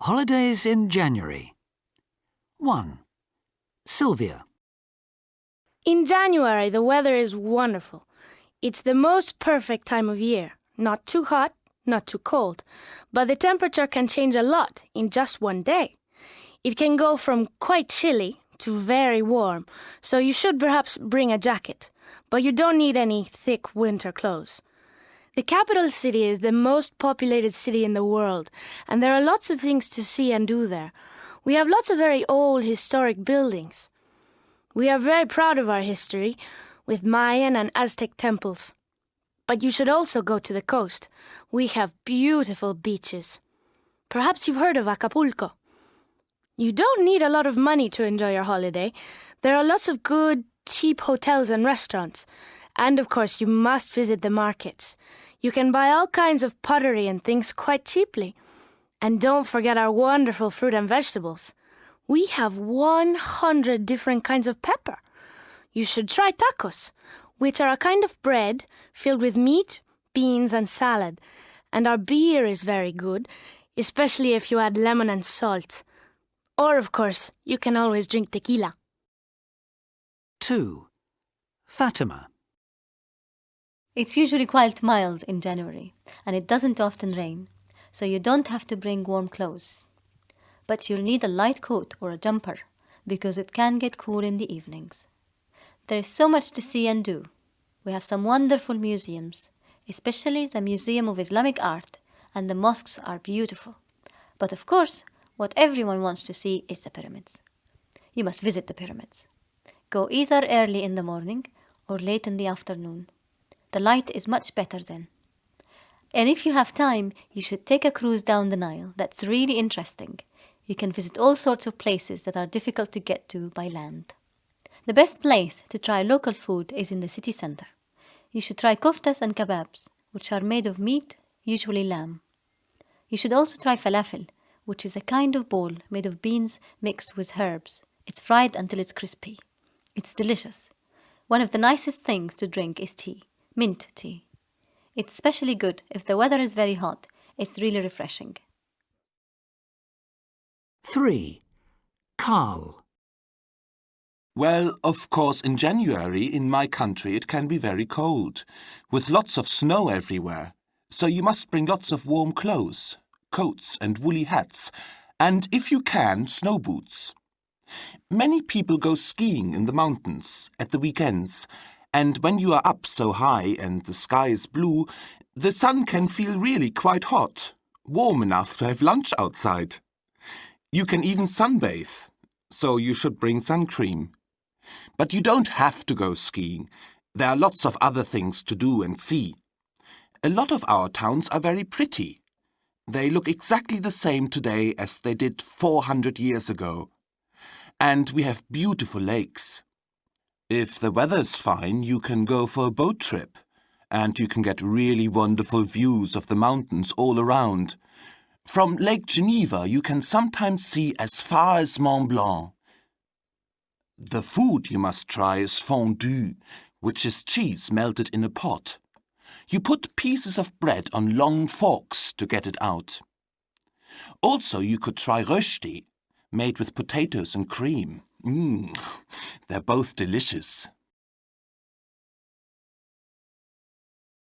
Holidays in January. 1. Sylvia. In January, the weather is wonderful. It's the most perfect time of year. Not too hot, not too cold. But the temperature can change a lot in just one day. It can go from quite chilly to very warm, so you should perhaps bring a jacket. But you don't need any thick winter clothes. The capital city is the most populated city in the world, and there are lots of things to see and do there. We have lots of very old historic buildings. We are very proud of our history, with Mayan and Aztec temples. But you should also go to the coast. We have beautiful beaches. Perhaps you've heard of Acapulco. You don't need a lot of money to enjoy your holiday. There are lots of good, cheap hotels and restaurants. And of course, you must visit the markets. You can buy all kinds of pottery and things quite cheaply. And don't forget our wonderful fruit and vegetables. We have 100 different kinds of pepper. You should try tacos, which are a kind of bread filled with meat, beans, and salad. And our beer is very good, especially if you add lemon and salt. Or, of course, you can always drink tequila. 2. Fatima. It's usually quite mild in January, and it doesn't often rain, so you don't have to bring warm clothes. But you'll need a light coat or a jumper, because it can get cool in the evenings. There is so much to see and do. We have some wonderful museums, especially the Museum of Islamic Art, and the mosques are beautiful. But of course, what everyone wants to see is the pyramids. You must visit the pyramids. Go either early in the morning or late in the afternoon. The light is much better then. And if you have time, you should take a cruise down the Nile. That's really interesting. You can visit all sorts of places that are difficult to get to by land. The best place to try local food is in the city center. You should try koftas and kebabs, which are made of meat, usually lamb. You should also try falafel, which is a kind of bowl made of beans mixed with herbs. It's fried until it's crispy. It's delicious. One of the nicest things to drink is tea. Mint tea. It's especially good if the weather is very hot. It's really refreshing. 3. Carl. Well, of course, in January in my country it can be very cold, with lots of snow everywhere. So you must bring lots of warm clothes, coats and woolly hats, and if you can, snow boots. Many people go skiing in the mountains at the weekends. And when you are up so high and the sky is blue, the sun can feel really quite hot, warm enough to have lunch outside. You can even sunbathe, so you should bring sun cream. But you don't have to go skiing. There are lots of other things to do and see. A lot of our towns are very pretty. They look exactly the same today as they did 400 years ago. And we have beautiful lakes. If the weather's fine, you can go for a boat trip, and you can get really wonderful views of the mountains all around. From Lake Geneva, you can sometimes see as far as Mont Blanc. The food you must try is fondue, which is cheese melted in a pot. You put pieces of bread on long forks to get it out. Also, you could try rösti, made with potatoes and cream. They're both delicious.